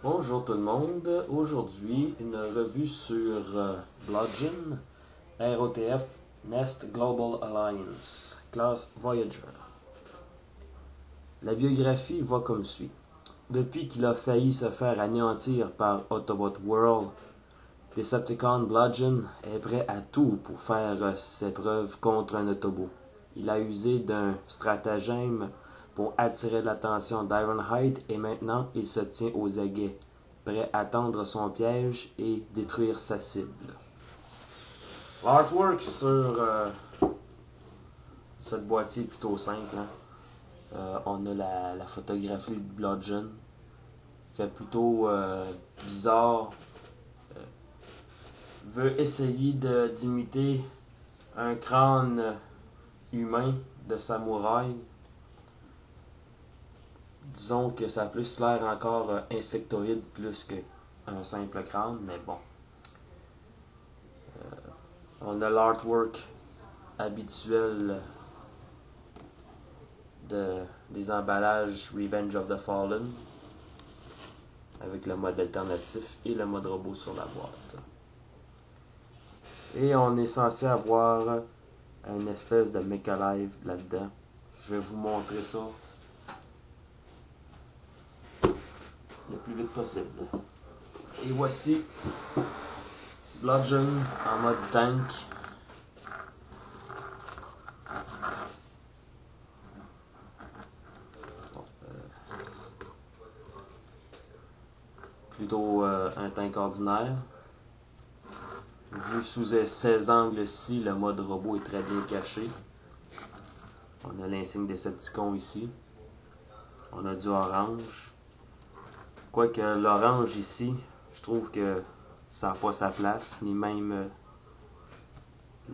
Bonjour tout le monde. Aujourd'hui, une revue sur Bludgeon, ROTF, Nest Global Alliance, classe Voyager. La biographie va comme suit. Depuis qu'il a failli se faire anéantir par Autobot World, Decepticon Bludgeon est prêt à tout pour faire ses preuves contre un Autobot. Il a usé d'un stratagème pour attirer l'attention d'Ironhide et maintenant il se tient aux aguets, prêt à tendre son piège et détruire sa cible. L'artwork sur cette boîtier est plutôt simple. On a la photographie de Bludgeon. Fait plutôt bizarre. Veut essayer d'imiter un crâne humain de samouraï. Disons que ça a plus l'air encore insectoïde plus qu'un simple crâne, mais bon. On a l'artwork habituel des emballages Revenge of the Fallen, avec le mode alternatif et le mode robot sur la boîte. Et on est censé avoir une espèce de Mecha Live là-dedans. Je vais vous montrer ça le plus vite possible. Et voici Bludgeon en mode tank. Plutôt un tank ordinaire. Vu sous ces angles-ci, le mode robot est très bien caché. On a l'insigne Decepticon ici. On a du orange. Quoique l'orange ici, je trouve que ça n'a pas sa place, ni même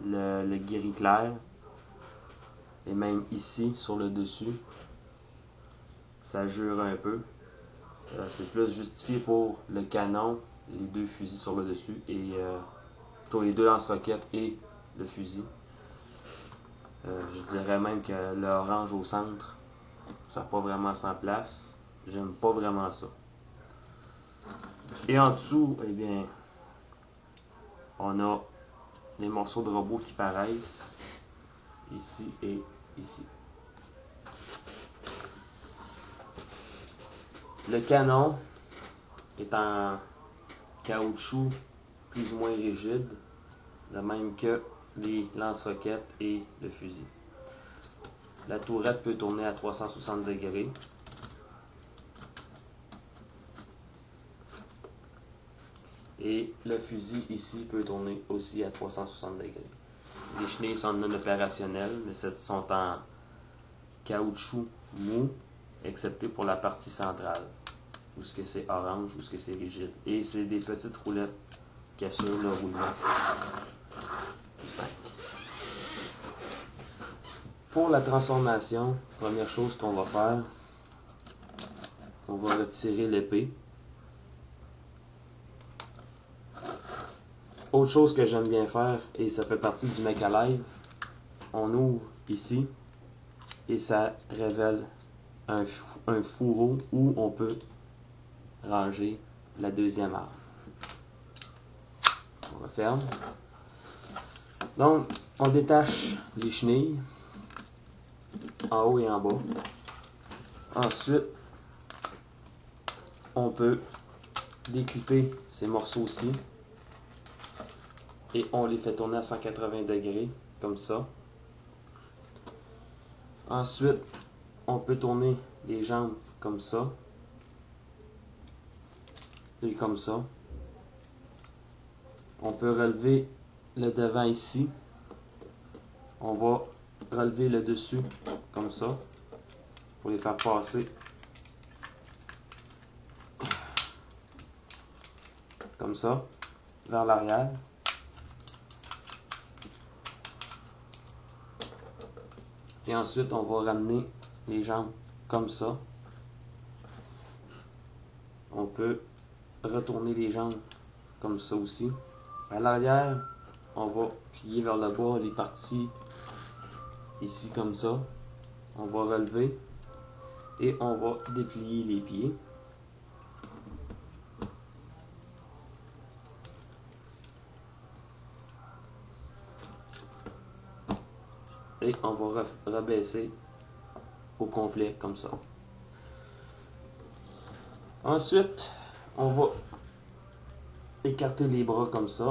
le gris clair. Et même ici, sur le dessus, ça jure un peu. C'est plus justifié pour le canon, les deux fusils sur le dessus, et plutôt les deux lance-roquettes et le fusil. Je dirais même que l'orange au centre, ça n'a pas vraiment sa place. J'aime pas vraiment ça. Et en dessous, eh bien, on a les morceaux de robot qui paraissent ici et ici. Le canon est en caoutchouc plus ou moins rigide, de même que les lance-roquettes et le fusil. La tourette peut tourner à 360 degrés. Et le fusil ici peut tourner aussi à 360 degrés. Les chenilles sont non opérationnelles, mais sont en caoutchouc mou, excepté pour la partie centrale, où ce que c'est orange, où ce que c'est rigide. Et c'est des petites roulettes qui assurent le roulement du tank. Pour la transformation, première chose qu'on va faire, on va retirer l'épée. Autre chose que j'aime bien faire, et ça fait partie du Mecha Live, on ouvre ici et ça révèle un fourreau où on peut ranger la deuxième arme. On referme. Donc, on détache les chenilles en haut et en bas. Ensuite, on peut déclipper ces morceaux-ci. Et on les fait tourner à 180 degrés, comme ça. Ensuite, on peut tourner les jambes comme ça. Et comme ça. On peut relever le devant ici. On va relever le dessus, comme ça. Pour les faire passer. Comme ça. Vers l'arrière. Et ensuite, on va ramener les jambes comme ça. On peut retourner les jambes comme ça aussi. À l'arrière, on va plier vers le bas les parties ici comme ça. On va relever et on va déplier les pieds. et on va rabaisser au complet comme ça. Ensuite, on va écarter les bras comme ça.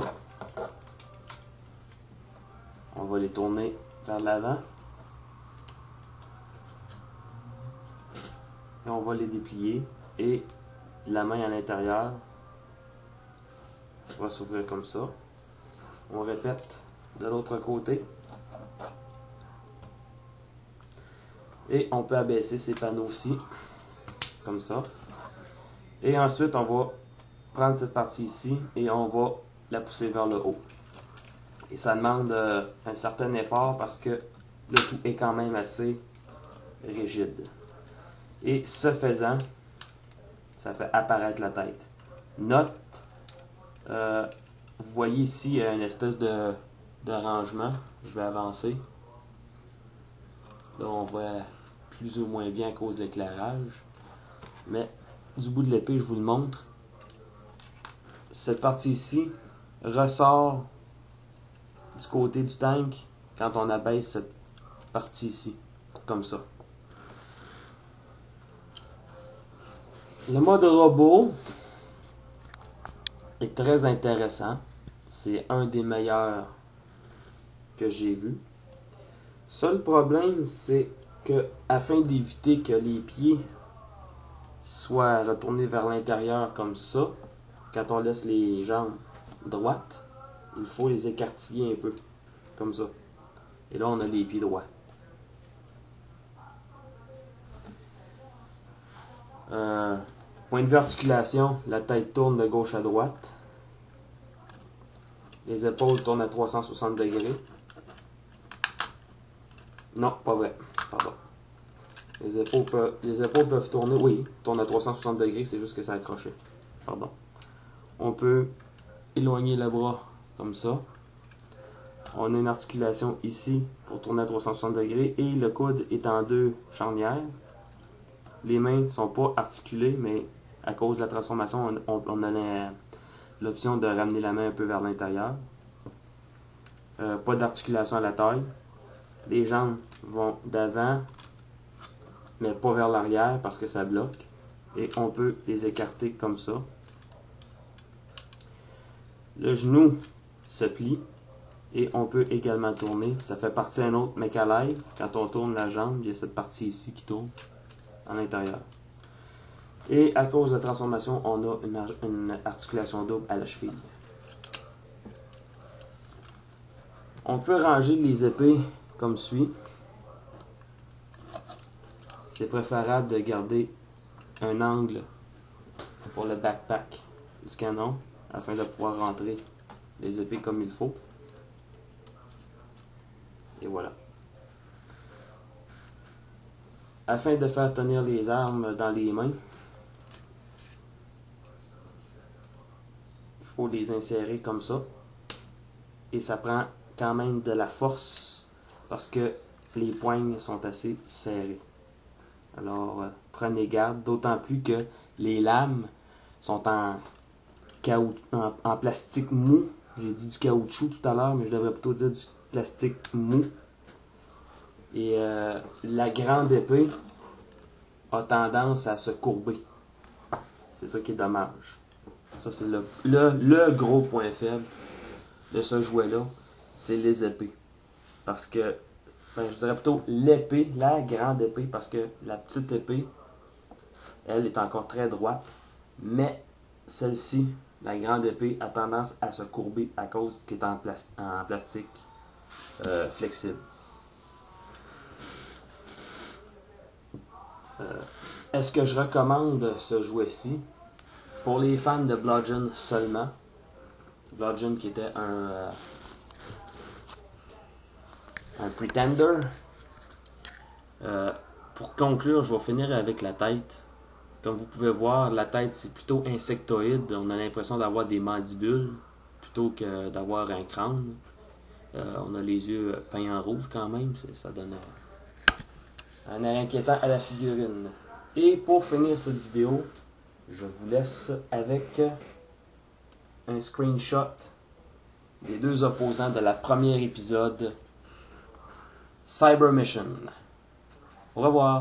On va les tourner vers l'avant. Et on va les déplier. Et la main à l'intérieur va s'ouvrir comme ça. On répète de l'autre côté. Et on peut abaisser ces panneaux-ci, comme ça. Et ensuite, on va prendre cette partie ici et on va la pousser vers le haut. Et ça demande un certain effort parce que le tout est quand même assez rigide. Et ce faisant, ça fait apparaître la tête. Note, vous voyez ici une espèce de rangement. Je vais avancer. Là, on voit plus ou moins bien à cause de l'éclairage. Mais du bout de l'épée, je vous le montre. Cette partie ici ressort du côté du tank quand on abaisse cette partie ici, comme ça. Le mode robot est très intéressant. C'est un des meilleurs que j'ai vu. Seul problème, c'est que afin d'éviter que les pieds soient retournés vers l'intérieur comme ça, quand on laisse les jambes droites, il faut les écartiller un peu, comme ça. Et là, on a les pieds droits. Point de vue articulation, la tête tourne de gauche à droite. Les épaules tournent à 360 degrés. Non, pas vrai. Pardon. Les épaules peuvent tourner. Oui, tournent à 360 degrés, c'est juste que c'est accroché. Pardon. On peut éloigner le bras comme ça. On a une articulation ici pour tourner à 360 degrés et le coude est en deux charnières. Les mains ne sont pas articulées, mais à cause de la transformation, on a l'option de ramener la main un peu vers l'intérieur. Pas d'articulation à la taille. Les jambes vont d'avant, mais pas vers l'arrière parce que ça bloque. Et on peut les écarter comme ça. Le genou se plie et on peut également tourner. Ça fait partie d'un autre mec à live. Quand on tourne la jambe, il y a cette partie ici qui tourne à l'intérieur. Et à cause de la transformation, on a une articulation double à la cheville. On peut ranger les épées comme suit. C'est préférable de garder un angle pour le backpack du canon afin de pouvoir rentrer les épées comme il faut. Et voilà. Afin de faire tenir les armes dans les mains, il faut les insérer comme ça. Et ça prend quand même de la force parce que les poignes sont assez serrées. Alors, prenez garde, d'autant plus que les lames sont en plastique mou. J'ai dit du caoutchouc tout à l'heure, mais je devrais plutôt dire du plastique mou. Et la grande épée a tendance à se courber. C'est ça qui est dommage. Ça, c'est le gros point faible de ce jouet-là, c'est les épées. Parce que, je dirais plutôt l'épée, la grande épée, parce que la petite épée, elle est encore très droite. Mais celle-ci, la grande épée, a tendance à se courber à cause qu'elle est en plastique flexible. Est-ce que je recommande ce jouet-ci? Pour les fans de Bludgeon seulement. Bludgeon qui était un Pretender. Pour conclure, je vais finir avec la tête. Comme vous pouvez voir, la tête c'est plutôt insectoïde. On a l'impression d'avoir des mandibules plutôt que d'avoir un crâne. On a les yeux peints en rouge quand même. Ça donne un air inquiétant à la figurine. Et pour finir cette vidéo, je vous laisse avec un screenshot des deux opposants de la première épisode Cyber Mission. Au revoir.